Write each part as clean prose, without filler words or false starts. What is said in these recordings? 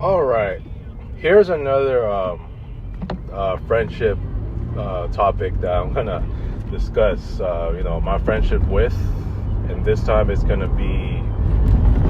All right, here's another friendship topic that I'm gonna discuss. My friendship with, and this time it's gonna be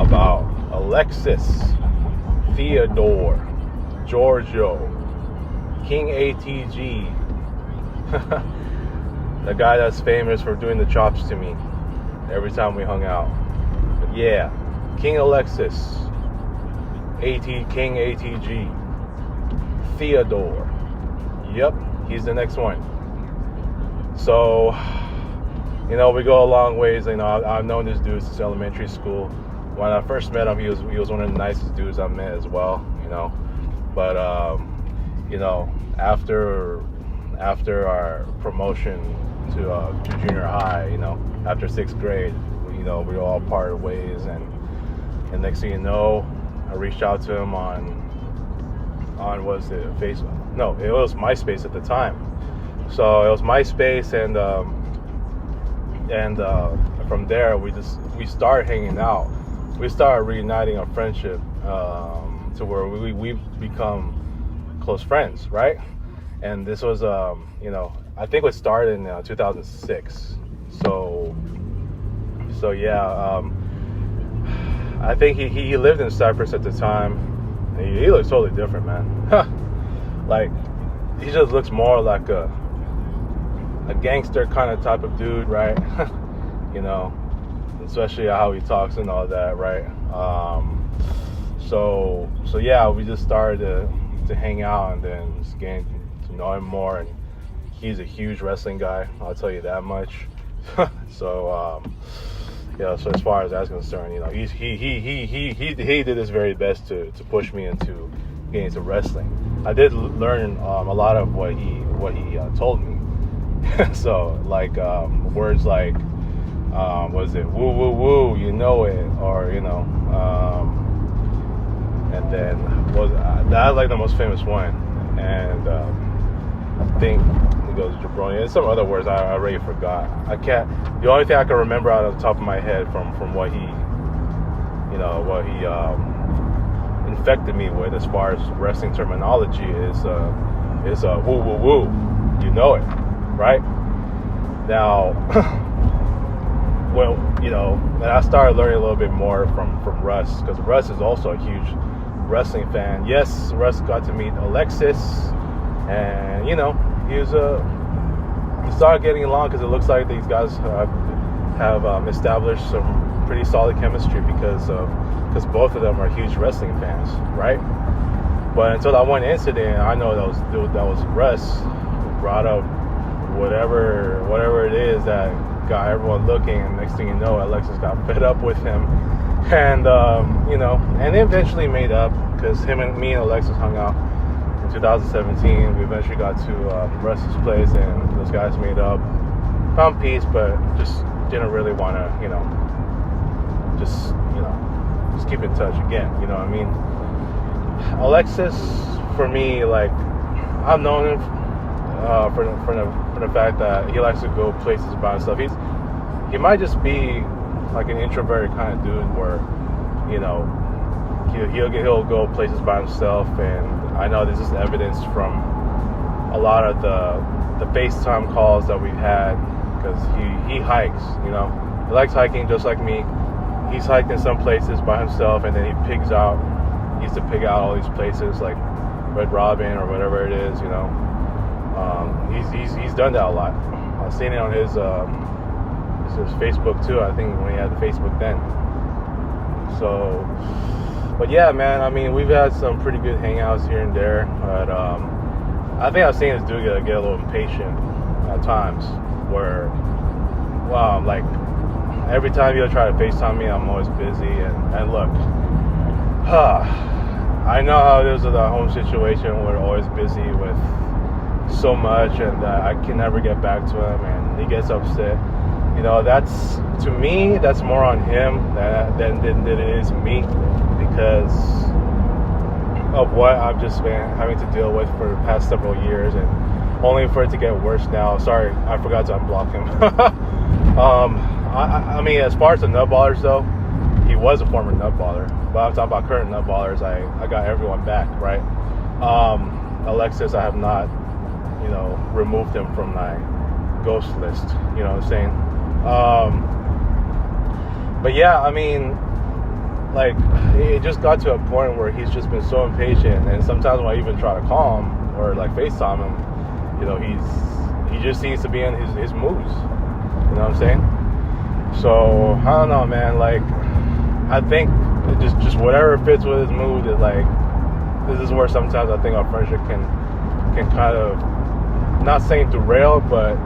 about Alexis, Theodore, Giorgio, King ATG, the guy that's famous for doing the chops to me every time we hung out. But yeah, King Alexis, King ATG, Theodore. Yep, he's the next one. So, we go a long ways. I've known this dude since elementary school. When I first met him, he was one of the nicest dudes I met as well. But after our promotion to junior high, after 6th grade, we all parted ways, and next thing you know, I reached out to him on was it Facebook? No, it was MySpace at the time. So it was MySpace, and from there we started hanging out. We started reuniting our friendship to where we become close friends, right? And this was I think it started in 2006. So yeah. I think he lived in Cyprus at the time. He looks totally different, man. Like, he just looks more like a gangster kind of type of dude, right? Especially how he talks and all that, right? So yeah, we just started to hang out and then just getting to know him more. And he's a huge wrestling guy, I'll tell you that much. So so as far as that's concerned, he did his very best to push me into getting into wrestling. I did learn a lot of what he told me. So like words like was it woo woo woo, you know it, or and then that's like the most famous one, and I think it goes jabroni and some other words I already forgot. I can't. The only thing I can remember out of the top of my head from what he infected me with as far as wrestling terminology is woo woo woo, you know it, right? Now, well, and I started learning a little bit more from Russ, because Russ is also a huge wrestling fan. Yes, Russ got to meet Alexis, and he started getting along, because it looks like these guys have established some pretty solid chemistry because both of them are huge wrestling fans, right? But until that one incident, I know that was Russ who brought up whatever it is that got everyone looking, and next thing you know, Alexis got fed up with him, and and they eventually made up, because me and Alexis hung out in 2017. We eventually got to Russ's place, and those guys made up, found peace, but just didn't really want to, just keep in touch again. You know what I mean? Alexis, for me, like, I've known him for the fact that he likes to go places by himself. He might just be like an introverted kind of dude where, he'll go places by himself, and I know this is evidence from a lot of the FaceTime calls that we've had, because he hikes. He likes hiking just like me. He's hiked in some places by himself, and then he used to pig out all these places like Red Robin or whatever it is. He's done that a lot. I've seen it on his Facebook too. I think when he had the Facebook then. So, but yeah, man. I mean, we've had some pretty good hangouts here and there, but I think I've seen this dude get a little impatient at times. Where, like, every time he'll try to FaceTime me, I'm always busy. And look, I know how it is with our home situation. We're always busy with so much, and I can never get back to him, and he gets upset. That's, to me, that's more on him than it is me, because of what I've just been having to deal with for the past several years, and only for it to get worse now. Sorry, I forgot to unblock him. I mean, as far as the nut ballers though, he was a former nutballer, but I'm talking about current nutballers. I got everyone back, right? Alexis, I have not, you know, removed him from my ghost list. You know what I'm saying? But yeah, I mean, like, it just got to a point where he's just been so impatient, and sometimes when I even try to call him or like FaceTime him, you know, he just seems to be in his moods. You know what I'm saying? So I don't know, man. Like, I think it just whatever fits with his mood is like. This is where sometimes I think our friendship can kind of, not saying derail, but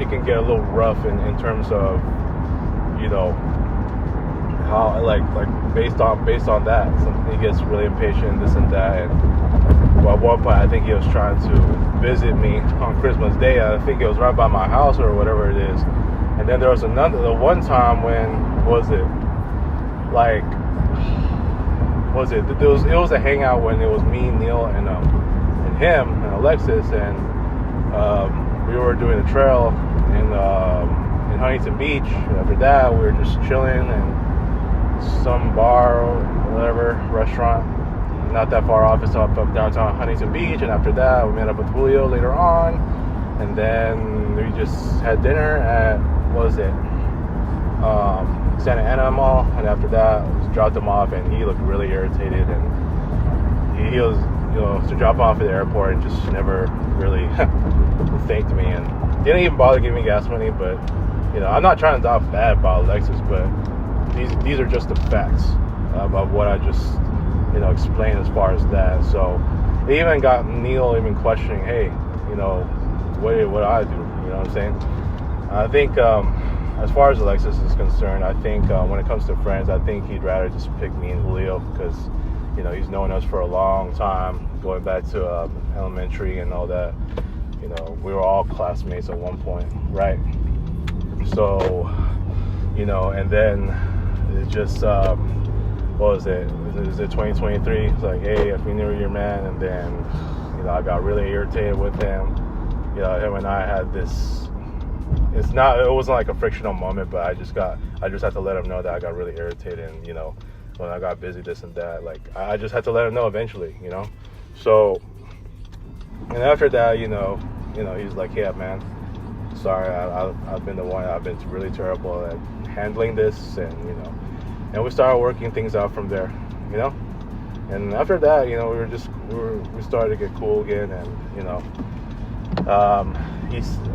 it can get a little rough in terms of, you know, how like based on that. He gets really impatient, this and that. And well, at one point, I think he was trying to visit me on Christmas Day. I think it was right by my house or whatever it is. And then there was the one time when, was it? Like, it was a hangout when it was me, Neil, and him and Alexis, and we were doing a trail in Huntington Beach. After that, we were just chilling in some bar or whatever, restaurant, not that far off. It's up downtown Huntington Beach. And after that, we met up with Julio later on, and then we just had dinner at, what was it? Santa Ana Mall. And after that, I just dropped him off, and he looked really irritated, and he was, you know, to drop off at the airport and just never really thanked me, and didn't even bother giving me gas money. But, you know, I'm not trying to talk bad about Alexis, but these are just the facts about what I just, you know, explained as far as that. So it even got Neil even questioning, hey, you know, what do I do? You know what I'm saying? I think as far as Alexis is concerned, I think when it comes to friends, I think he'd rather just pick me and Julio, because, you know, he's known us for a long time, going back to elementary and all that. You know, we were all classmates at one point, right? So, you know, and then it just, what was it? Is it 2023? It's like, hey, Happy New Year, man. And then, you know, I got really irritated with him. You know, him and I had this, it wasn't like a frictional moment, but I just had to let him know that I got really irritated, and, you know, when I got busy, this and that, like, I just had to let him know eventually, you know. So, and after that, you know, he's like, yeah, man, sorry, I've been really terrible at handling this, and, you know, and we started working things out from there, you know. And after that, you know, we started to get cool again, and, you know,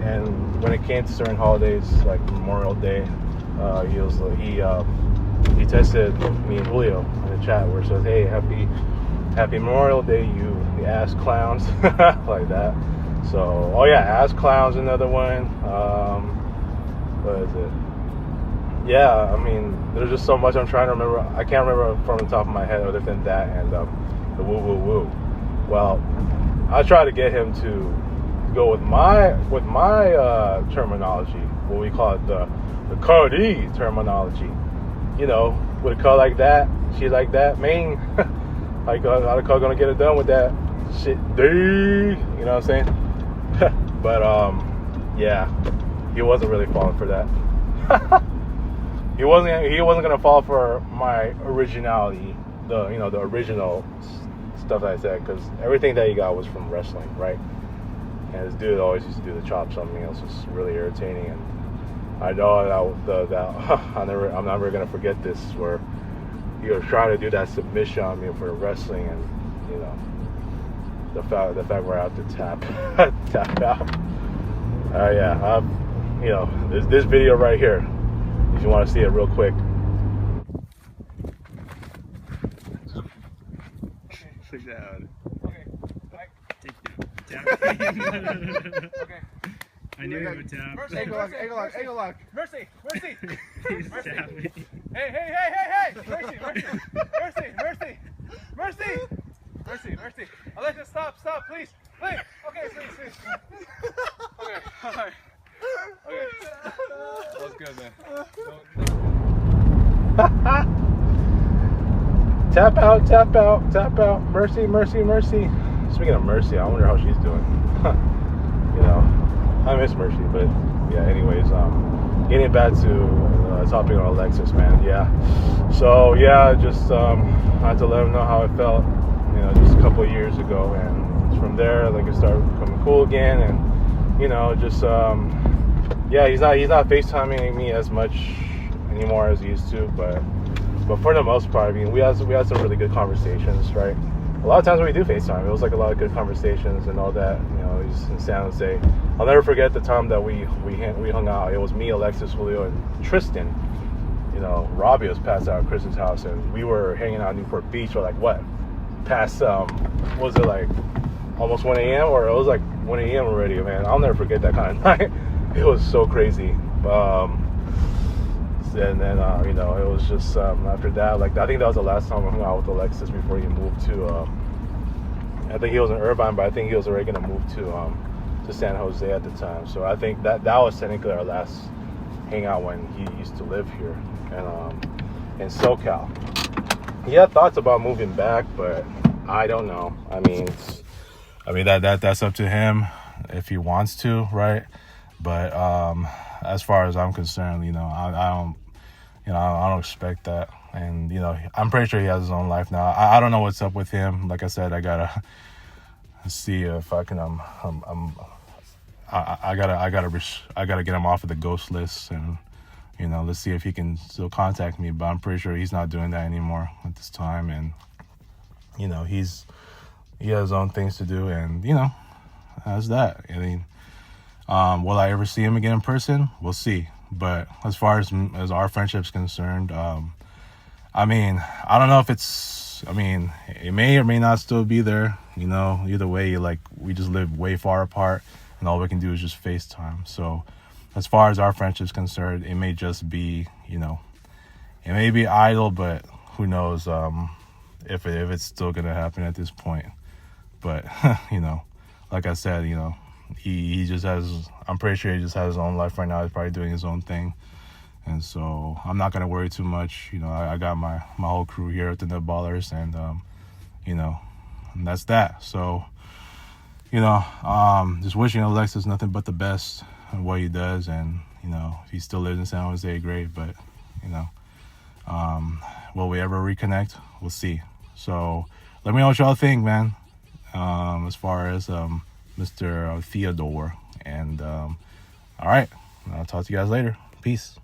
and when it came to certain holidays like Memorial Day, he texted me and Julio in the chat where it says, hey, happy Memorial Day, you ass clowns. Like that. So, oh yeah, ass clowns, another one. What is it? Yeah, I mean, there's just so much I'm trying to remember. I can't remember from the top of my head other than that and the woo woo woo. Well, I try to get him to go with my terminology, what we call it, the Cardi terminology. You know, with a car like that, shit like that, man, like how the car gonna get it done with that shit, dude? You know what I'm saying? But yeah, he wasn't really falling for that. He wasn't gonna fall for my originality, the original stuff that I said, because everything that he got was from wrestling, right? And this dude always used to do the chops on me. It was just really irritating, and I know that I'm never gonna forget this, where he was trying to do that submission on me for the wrestling, and, you know, the fact where I have to tap out. Yeah, you know, this video right here, if you want to see it real quick. Sit down. Okay. Tap. Okay. I knew he would tap. Mercy. He's tapping. Hey. Mercy. Alexis, stop, please. Okay, please. Okay, alright. Okay. That was good, man. Tap out. Mercy. Speaking of Mercy, I wonder how she's doing. You know, I miss Mercy, but yeah, anyways, getting back to topic on Alexis, man. Yeah. So yeah, just I had to let him know how I felt, you know, just a couple of years ago, and from there, like, it started becoming cool again, and you know, just yeah, he's not FaceTiming me as much anymore as he used to, but for the most part, I mean, we had some really good conversations, right? A lot of times when we do FaceTime, it was like a lot of good conversations and all that. You know, he's in San Jose. I'll never forget the time that we hung out. It was me, Alexis, Julio, and Tristan. You know, Robbie was passed out at Chris's house, and we were hanging out in Newport Beach for like what? Past what was it, like almost 1 a.m. or it was like 1 a.m. already, man. I'll never forget that kind of night. It was so crazy. And then you know, it was just after that, like, I think that was the last time I hung out with Alexis before he moved to I think he was in Irvine, but I think he was already gonna move to San Jose at the time. So I think that was technically our last hangout when he used to live here and in SoCal. He had thoughts about moving back, but I don't know. I mean that's up to him if he wants to, right? But as far as I'm concerned, you know, I don't expect that. And, you know, I'm pretty sure he has his own life now. I don't know what's up with him. Like I said, I gotta see if I can I gotta get him off of the ghost list, and, you know, let's see if he can still contact me. But I'm pretty sure he's not doing that anymore at this time, and, you know, he has his own things to do, and, you know, that's that. I mean, will I ever see him again in person? We'll see. But as far as our friendship's concerned, I mean, I don't know if it's, I mean, it may or may not still be there, you know. Either way, like, we just live way far apart, and all we can do is just FaceTime. So as far as our friendship's concerned, it may just be, you know, it may be idle, but who knows if it's still gonna happen at this point. But you know, like I said, you know, he just has, I'm pretty sure he just has his own life right now. He's probably doing his own thing, and so I'm not gonna worry too much. You know, I got my whole crew here at the Nutballers, and you know, and that's that. So, you know, just wishing Alexis nothing but the best in what he does, and, you know, if he still lives in San Jose, great. But, you know, will we ever reconnect? We'll see. So let me know what y'all think, man, as far as Mr. Theodore. And all right, I'll talk to you guys later. Peace.